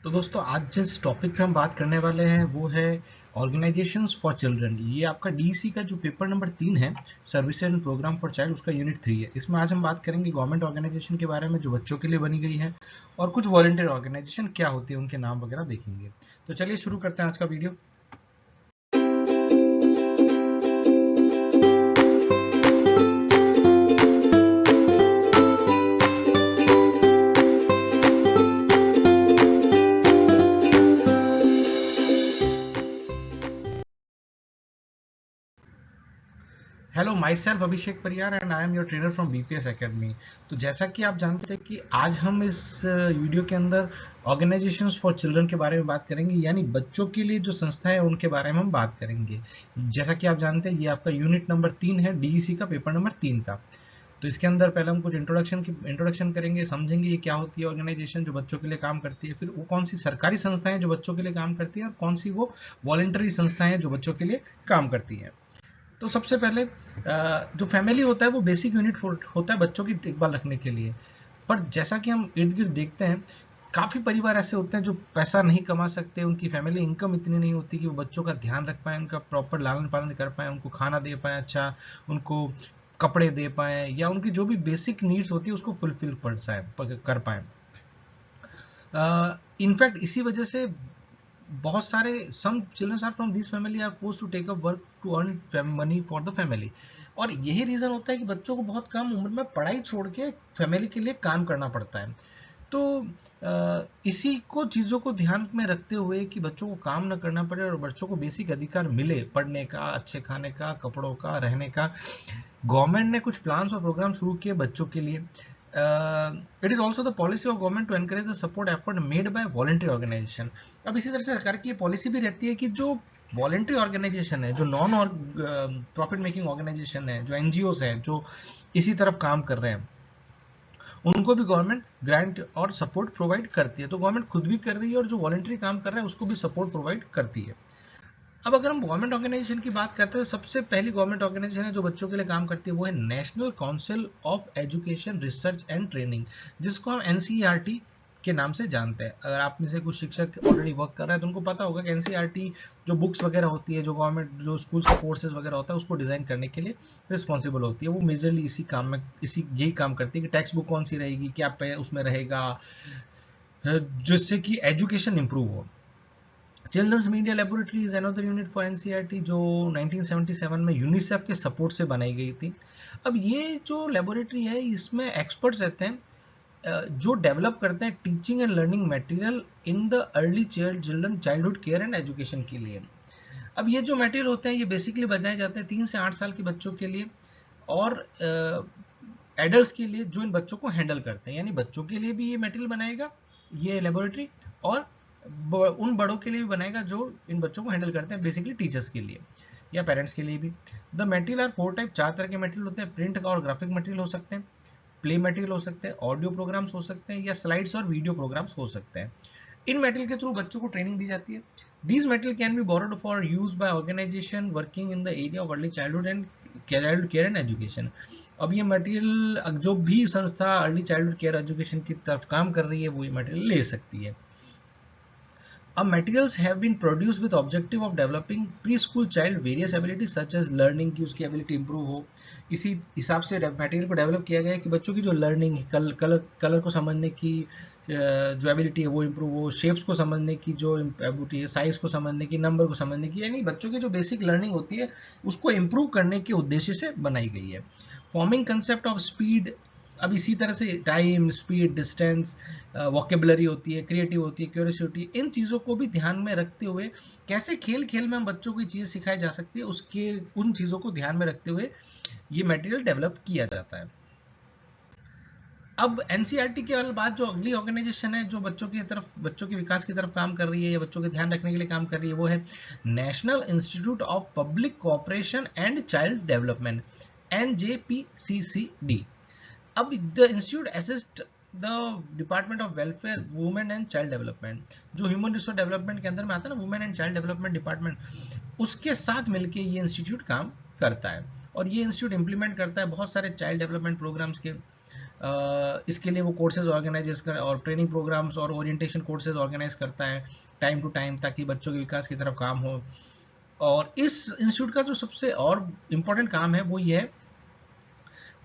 तो दोस्तों आज जिस टॉपिक पे हम बात करने वाले हैं वो है ऑर्गेनाइजेशंस फॉर चिल्ड्रन। ये आपका डीसी का जो पेपर नंबर 3 है, service and program for child, उसका यूनिट 3 है। इसमें आज हम बात करेंगे गवर्नमेंट ऑर्गेनाइजेशन के बारे में जो बच्चों के लिए बनी गई है, और कुछ वॉलंटियर ऑर्गेनाइजेशन क्या होती है, उनके नाम वगैरह देखेंगे। तो चलिए शुरू करते हैं आज का video. Hello, my self Abhishek Pariyar and I am your trainer from BPS academy. तो जैसा कि आप जानते हैं कि आज हम इस वीडियो के अंदर ऑर्गेनाइजेशंस फॉर चिल्ड्रन के बारे में बात करेंगे, यानी बच्चों के लिए जो संस्थाएं हैं उनके बारे में हम बात करेंगे। जैसा कि आप जानते हैं ये आपका यूनिट नंबर 3 है, डीईसी का पेपर नंबर 3 का। तो इसके अंदर पहले हम कुछ इंट्रोडक्शन करेंगे, समझेंगे ये क्या होती है ऑर्गेनाइजेशन जो बच्चों के लिए काम करती है, फिर वो कौन सी सरकारी संस्थाएं जो बच्चों के लिए काम करती है और कौन सी वो वॉलंटरी संस्थाएं हैं जो बच्चों के लिए काम करती हैं। तो सबसे पहले जो फैमिली होता है वो बेसिक यूनिट होता है बच्चों की देखभाल रखने के लिए। पर जैसा कि हम इर्द गिर्द देखते हैं, काफ़ी परिवार ऐसे होते हैं जो पैसा नहीं कमा सकते, उनकी फैमिली इनकम इतनी नहीं होती कि वो बच्चों का ध्यान रख पाए, उनका प्रॉपर लालन पालन कर पाए, उनको खाना दे पाए, अच्छा उनको कपड़े दे पाए, या उनकी जो भी बेसिक नीड्स होती है उसको फुलफिल कर पाए। इनफैक्ट इसी वजह से बहुत सारे some children are from this family are force to take up work to earn money for the family. और यही रीजन होता है कि बच्चों को बहुत कम उम्र में पढ़ाई छोड़ के फैमिली के लिए काम करना पड़ता है। तो इसी को चीज़ों को ध्यान में रखते हुए कि बच्चों को काम ना करना पड़े और बच्चों को बेसिक अधिकार मिले, पढ़ने का, अच्छे खाने का, कपड़ों का, रहने का, गवर्नमेंट ने कुछ प्लान्स और प्रोग्राम शुरू किए बच्चों के लिए। It is also the policy of government to encourage the support effort made by voluntary organisation. अब इसी तरह से सरकार की ये पॉलिसी भी रहती है कि जो वॉलंटरी ऑर्गेनाइजेशन है, जो नॉन प्रॉफिट मेकिंग ऑर्गेनाइजेशन है, जो एनजीओ हैं जो इसी तरफ काम कर रहे हैं, उनको भी गवर्नमेंट ग्रांट और सपोर्ट प्रोवाइड करती है। तो गवर्नमेंट खुद भी कर रही है और जो वॉलंटरी काम कर रहा है उसको भी सपोर्ट प्रोवाइड करती है। अब अगर हम गवर्नमेंट ऑर्गेनाइजेशन की बात करते हैं, सबसे पहली गवर्नमेंट ऑर्गेनाइजेशन है जो बच्चों के लिए काम करती है वो है national council of education research and training, जिसको हम एनसीईआरटी के नाम से जानते हैं। अगर आप में से कुछ शिक्षक ऑलरेडी वर्क कर रहा है तो उनको पता होगा कि एनसीईआरटी जो बुक्स वगैरह होती है, जो गवर्नमेंट जो स्कूल्स का कोर्सेज वगैरह होता है उसको डिजाइन करने के लिए रिस्पॉन्सिबल होती है। वो मेजरली इसी काम में यही काम करती है कि टेक्स्ट बुक कौन सी रहेगी, क्या उसमें रहेगा, जिससे कि एजुकेशन इंप्रूव हो। Children's media laboratory is another unit for NCERT, जो 1977 में यूनिसेफ के सपोर्ट से बनाई गई थी। अब ये जो लेबोरेटरी है इसमें एक्सपर्ट्स रहते हैं जो डेवलप करते हैं teaching and learning material in the early childhood care and education के लिए। अब ये जो मटेरियल होते हैं ये बेसिकली बनाए जाते हैं 3 से 8 साल के बच्चों के लिए और एडल्ट्स के लिए जो इन बच्चों को हैंडल करते हैं। यानी बच्चों के लिए भी ये मटेरियल बनाएगा ये लेबोरेटरी, और उन बड़ों के लिए भी बनाएगा जो इन बच्चों को हैंडल करते हैं, बेसिकली टीचर्स के लिए या पेरेंट्स के लिए भी। द मटेरियल आर 4 टाइप, 4 तरह के मटेरियल होते हैं। प्रिंट और ग्राफिक मटेरियल हो सकते हैं, प्ले मटेरियल हो सकते हैं, ऑडियो प्रोग्राम्स हो सकते हैं, या स्लाइड्स और वीडियो प्रोग्राम्स हो सकते हैं। इन मटेरियल के थ्रू बच्चों को ट्रेनिंग दी जाती है। These material can be borrowed for use by organisation working in the area of early childhood and care and education. अब ये मटेरियल जो भी संस्था अर्ली चाइल्डहुड केयर एजुकेशन की तरफ काम कर रही है वो ये मटेरियल ले सकती है। अब materials have been produced with objective of developing preschool child various abilities such as learning, की उसकी ability improve हो। इसी हिसाब से मटेरियल को डेवलप किया गया है कि बच्चों की जो लर्निंग, कलर को समझने की जो एबिलिटी है वो इम्प्रूव हो, शेप्स को समझने की जो एबिलिटी है, साइज को समझने की, नंबर को समझने की, यानी बच्चों की जो बेसिक लर्निंग होती है उसको इम्प्रूव करने के उद्देश्य से बनाई गई है। फॉर्मिंग कंसेप्ट ऑफ स्पीड, अब इसी तरह से टाइम, स्पीड, डिस्टेंस, वोकेबलरी होती है, क्रिएटिव होती है, क्यूरियोसिटी, इन चीज़ों को भी ध्यान में रखते हुए कैसे खेल खेल में हम बच्चों को ये चीज़ सिखाई जा सकती है, उसके उन चीज़ों को ध्यान में रखते हुए ये मटेरियल डेवलप किया जाता है। अब एनसीईआरटी के बाद जो अगली ऑर्गेनाइजेशन है जो बच्चों के विकास की तरफ काम कर रही है या बच्चों के ध्यान रखने के लिए काम कर रही है वो है national institute of public cooperation and child development, NJPCCD। अब the institute assist the department of welfare, women and child development, जो ह्यूमन रिसोर्स डेवलपमेंट के अंदर में आता है ना, women and child development department, उसके साथ मिलकर ये इंस्टीट्यूट काम करता है। और ये इंस्टीट्यूट इंप्लीमेंट करता है बहुत सारे चाइल्ड डेवलपमेंट प्रोग्राम्स के इसके लिए वो कोर्सेज ऑर्गेनाइज कर और ट्रेनिंग प्रोग्राम्स और ओरिएंटेशन कोर्सेज ऑर्गेनाइज करता है टाइम टू टाइम, ताकि बच्चों के विकास की तरफ काम हो। और इस इंस्टीट्यूट का जो सबसे और इम्पोर्टेंट काम है वो ये है,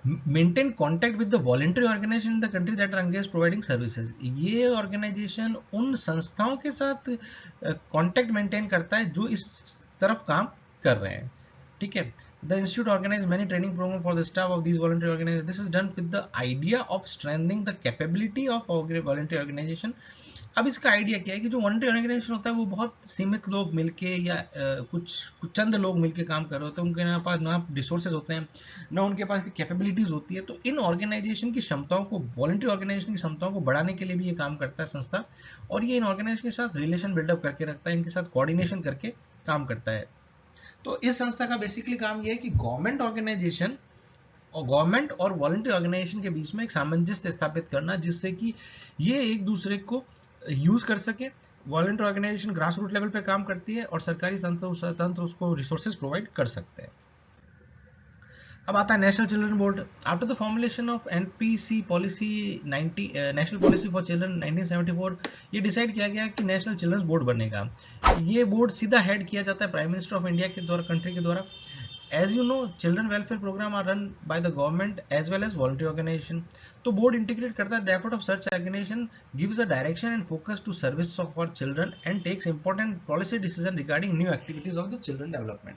maintain contact with the voluntary organisation in the country that are engaged providing services. ये ऑर्गेनाइजेशन उन संस्थाओं के साथ कॉन्टैक्ट मेंटेन करता है जो इस तरफ काम कर रहे हैं, ठीक है। The institute organizes many training programs for the staff of these voluntary organizations. This is done with the idea of strengthening the capability of voluntary organization. अब इसका आइडिया क्या है कि जो वॉलंटरी ऑर्गेनाइजेशन होता है वो बहुत सीमित लोग मिलके या कुछ चंद लोग मिलके काम कर रहे होते हैं, उनके पास ना रिसोर्सेज होते हैं, ना उनके पास की कैपेबिलिटीज होती है। तो इन ऑर्गेनाइजेशन की क्षमताओं को, वॉलंटरी ऑर्गेनाइजेशन की क्षमताओं को बढ़ाने के लिए भी ये काम करता है संस्था, और ये इन ऑर्गेनाइजेशन के साथ रिलेशन बिल्डअप करके रखता है, इनके साथ कोऑर्डिनेशन करके काम करता है। तो इस संस्था का बेसिकली काम ये है कि गवर्नमेंट ऑर्गेनाइजेशन और गवर्नमेंट और वॉलंटरी ऑर्गेनाइजेशन के बीच में एक सामंजस्य स्थापित करना, जिससे कि ये एक दूसरे को यूज कर सके। Voluntary organisation grass root level पे काम करती है और सरकारी तंत्र उसको रिसोर्सेज प्रोवाइड कर सकते हैं। अब आता है national children board. After the formulation of NPC policy 90 national policy for children 1974, ये डिसाइड किया गया कि नेशनल चिल्ड्रंस बोर्ड बनेगा। ये बोर्ड सीधा हेड किया जाता है प्राइम मिनिस्टर ऑफ इंडिया के द्वारा, कंट्री के द्वारा। As you know, children welfare program are run by the government as well as voluntary organization. तो बोर्ड इंटीग्रेट करता है the effort of such organization, gives a direction and focus to service of our children and takes important policy decision regarding new activities of the children development.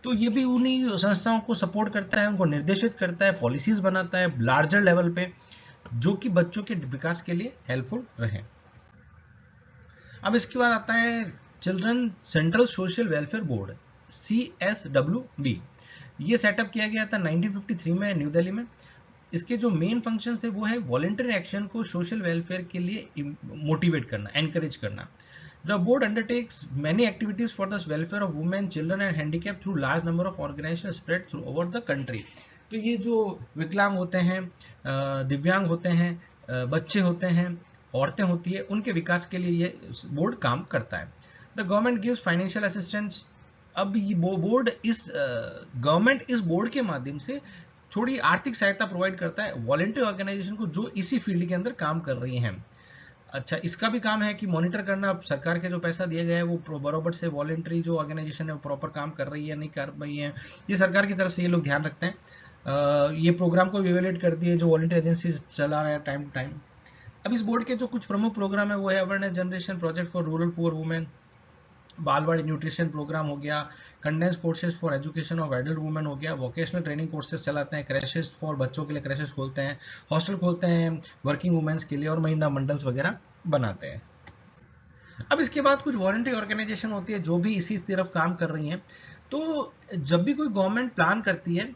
तो ये भी उन्हीं संस्थाओं को support करता है, उनको निर्देशित करता है, पॉलिसीज बनाता है लार्जर लेवल पे, जो कि बच्चों के विकास के लिए हेल्पफुल रहे। अब इसके बाद आता है children central social welfare board, CSWD। ये सेटअप किया गया था 1953 में न्यू दिल्ली में। इसके जो मेन फंक्शंस थे वो है वॉलंटरी एक्शन को सोशल वेलफेयर के लिए मोटिवेट करना, एनकरेज करना। The board undertakes many activities for the welfare of women, children and handicap through large number of organisation spread through over the country. तो ये जो विकलांग होते हैं, दिव्यांग होते हैं, बच्चे होते हैं, औरतें होती है, उनके विकास के लिए ये बोर्ड काम करता है। The government gives financial assistance. अब ये बोर्ड गवर्नमेंट इस बोर्ड के माध्यम से थोड़ी आर्थिक सहायता प्रोवाइड करता है वॉलंटरी ऑर्गेनाइजेशन को जो इसी फील्ड के अंदर काम कर रही हैं। अच्छा, इसका भी काम है कि मॉनिटर करना सरकार के जो पैसा दिया गया है वो बराबर से वॉलंटरी जो ऑर्गेनाइजेशन है वो प्रॉपर काम कर रही है नहीं कर रही है, ये सरकार की तरफ से ये लोग ध्यान रखते हैं। ये प्रोग्राम को इवेल्युएट करती है जो वॉलंटरी एजेंसी चला रहा है टाइम टू टाइम। अब इस बोर्ड के जो कुछ प्रमुख प्रोग्राम है वो है awareness generation project for rural poor women, बालवाड़ी न्यूट्रिशन प्रोग्राम हो गया, condense courses for education of adult women हो गया, वोकेशनल ट्रेनिंग कोर्सेज चलाते हैं, क्रैशेस फॉर बच्चों के लिए क्रैशेस खोलते हैं, हॉस्टल खोलते हैं वर्किंग वुमेन्स के लिए, और महिला मंडल्स वगैरह बनाते हैं। अब इसके बाद कुछ वॉलंटरी ऑर्गेनाइजेशन होती है जो भी इसी तरफ काम कर रही हैं। तो जब भी कोई गवर्नमेंट प्लान करती है,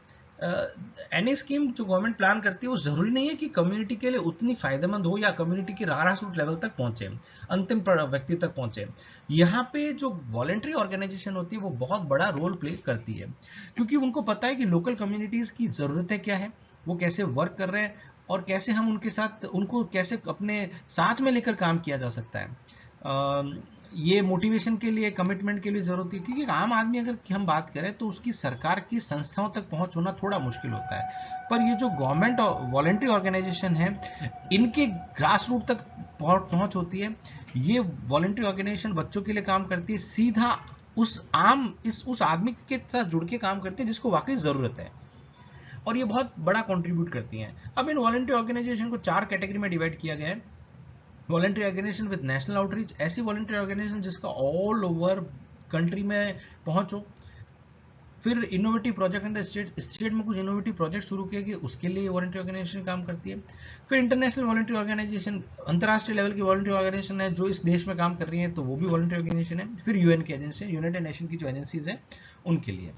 एनी स्कीम जो गवर्नमेंट प्लान करती है वो जरूरी नहीं है कि कम्युनिटी के लिए उतनी फायदेमंद हो या कम्युनिटी के ग्रास रूट लेवल तक पहुंचे, अंतिम व्यक्ति तक पहुंचे। यहाँ पे जो वॉलंटरी ऑर्गेनाइजेशन होती है वो बहुत बड़ा रोल प्ले करती है, क्योंकि उनको पता है कि लोकल कम्युनिटीज की जरूरतें क्या है, वो कैसे वर्क कर रहे हैं, और कैसे हम उनके साथ उनको कैसे अपने साथ में लेकर काम किया जा सकता है। ये मोटिवेशन के लिए, कमिटमेंट के लिए जरूरत है, क्योंकि आम आदमी अगर हम बात करें तो उसकी सरकार की संस्थाओं तक पहुंच होना थोड़ा मुश्किल होता है, पर ये जो गवर्नमेंट वॉलंटरी ऑर्गेनाइजेशन है इनके ग्रास रूट तक पहुंच होती है। ये वॉलंटरी ऑर्गेनाइजेशन बच्चों के लिए काम करती है, सीधा उस आदमी के साथ जुड़ के काम करती है जिसको वाकई जरूरत है, और ये बहुत बड़ा कंट्रीब्यूट करती हैं। अब इन वॉलंटरी ऑर्गेनाइजेशन को 4 कैटेगरी में डिवाइड किया गया है। Voluntary organisation with national outreach, ऐसी वॉलंटरी ऑर्गेनाइजेशन जिसका ऑल ओवर कंट्री में पहुंच हो। फिर innovative project in the state में कुछ इनोवेटिव प्रोजेक्ट शुरू किए गए, उसके लिए वॉलंटरी ऑर्गेनाइजेशन काम करती है। फिर इंटरनेशनल वॉलंटरी ऑर्गेनाइजेशन, अंतर्राष्ट्रीय लेवल की वॉलंटरी ऑर्गेनाइजेशन है जो इस देश में काम कर रही है, तो वो भी वॉलंटरी ऑर्गेनाइजेशन है। फिर यूएन की एजेंसी, यूनाइटेड नेशन की जो एजेंसीज है उनके लिए।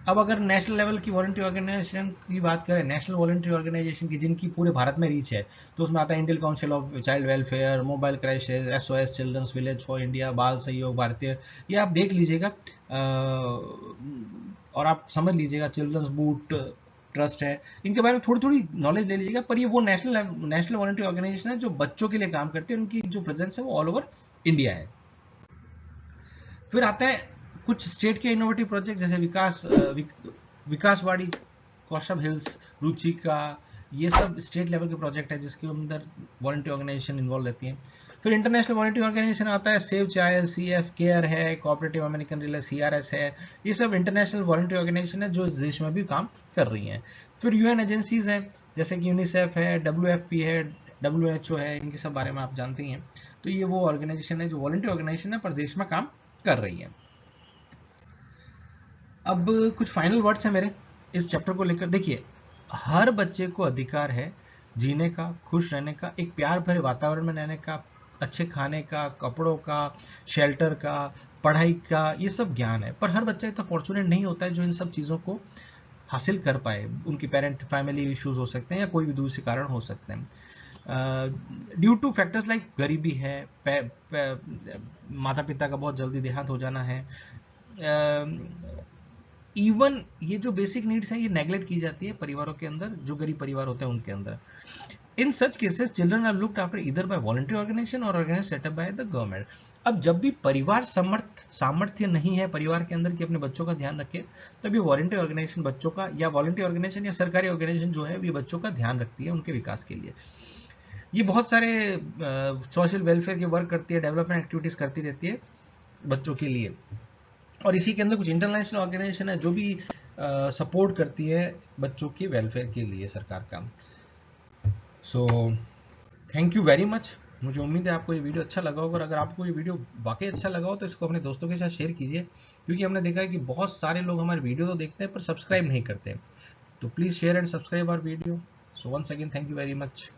अब अगर नेशनल लेवल की वॉलंटरी ऑर्गेनाइजेशन की बात करें, नेशनल वॉलंटरी ऑर्गेनाइजेशन की जिनकी पूरे भारत में रीच है, तो उसमें आता है Indian council of child welfare, mobile crisis, SOS children's village for India, Bal Sahyog भारतीय, ये आप देख लीजिएगा और आप समझ लीजिएगा। चिल्ड्रंस बूट ट्रस्ट है, इनके बारे में थोड़ी थोड़ी नॉलेज ले लीजिएगा, पर ये वो नेशनल वॉलंटरी ऑर्गेनाइजेशन है जो बच्चों के लिए काम करती है, उनकी जो प्रेजेंस है वो ऑल ओवर इंडिया है। फिर आता है कुछ स्टेट के इनोवेटिव प्रोजेक्ट जैसे विकासवाड़ी, कौशल हिल्स, रुचिका, ये सब स्टेट लेवल के प्रोजेक्ट है जिसके अंदर वॉलंटियर ऑर्गेनाइजेशन इन्वॉल्व रहती हैं। फिर इंटरनेशनल वॉलंटियर ऑर्गेनाइजेशन आता है, सेव चाइल्ड, CF केयर है, कोऑपरेटिव अमेरिकन रिले, CRS है। ये सब इंटरनेशनल वॉलंटियर ऑर्गेनाइजेशन है जो इस देश में भी काम कर रही हैं। फिर UN एजेंसीज हैं जैसे कि यूनिसेफ है, WFP है, WHO है, इनके सब बारे में आप जानते ही हैं। तो ये वो ऑर्गेनाइजेशन है जो वॉलंटियर ऑर्गेनाइजेशन है पर देश में काम कर रही है। अब कुछ फाइनल वर्ड्स हैं मेरे इस चैप्टर को लेकर। देखिए, हर बच्चे को अधिकार है जीने का, खुश रहने का, एक प्यार भरे वातावरण में रहने का, अच्छे खाने का, कपड़ों का, शेल्टर का, पढ़ाई का, ये सब ज्ञान है। पर हर बच्चा इतना फॉर्चुनेट नहीं होता है जो इन सब चीज़ों को हासिल कर पाए। उनकी पेरेंट फैमिली इश्यूज हो सकते हैं या कोई भी दूसरे कारण हो सकते हैं। ड्यू टू फैक्टर्स लाइक गरीबी है, माता पिता का बहुत जल्दी देहांत हो जाना है, इवन ये जो बेसिक नीड्स हैं ये नेग्लेक्ट की जाती है परिवारों के अंदर, जो गरीब परिवार होते हैं उनके अंदर। In such cases children are looked after either by volunteer organisation और organise setup by the government. अब जब भी परिवार सामर्थ्य नहीं है परिवार के अंदर कि अपने बच्चों का ध्यान रखे, तब ये वॉलंटियर ऑर्गेनाइजेशन बच्चों का, या वॉलंटियर ऑर्गेनाइजेशन या सरकारी ऑर्गेनाइजेशन जो है ये बच्चों का ध्यान रखती है उनके विकास के लिए। ये बहुत सारे सोशल वेलफेयर के वर्क करती है, डेवलपमेंट एक्टिविटीज करती रहती है बच्चों के लिए। और इसी के अंदर कुछ इंटरनेशनल ऑर्गेनाइजेशन है जो भी सपोर्ट करती है बच्चों के वेलफेयर के लिए सरकार का। So thank you very much. मुझे उम्मीद है आपको ये वीडियो अच्छा लगा होगा, और अगर आपको ये वीडियो वाकई अच्छा लगा हो तो इसको अपने दोस्तों के साथ शेयर कीजिए, क्योंकि हमने देखा है कि बहुत सारे लोग हमारे वीडियो तो देखते हैं पर सब्सक्राइब नहीं करते। तो please share and subscribe our video. So once again thank you very much.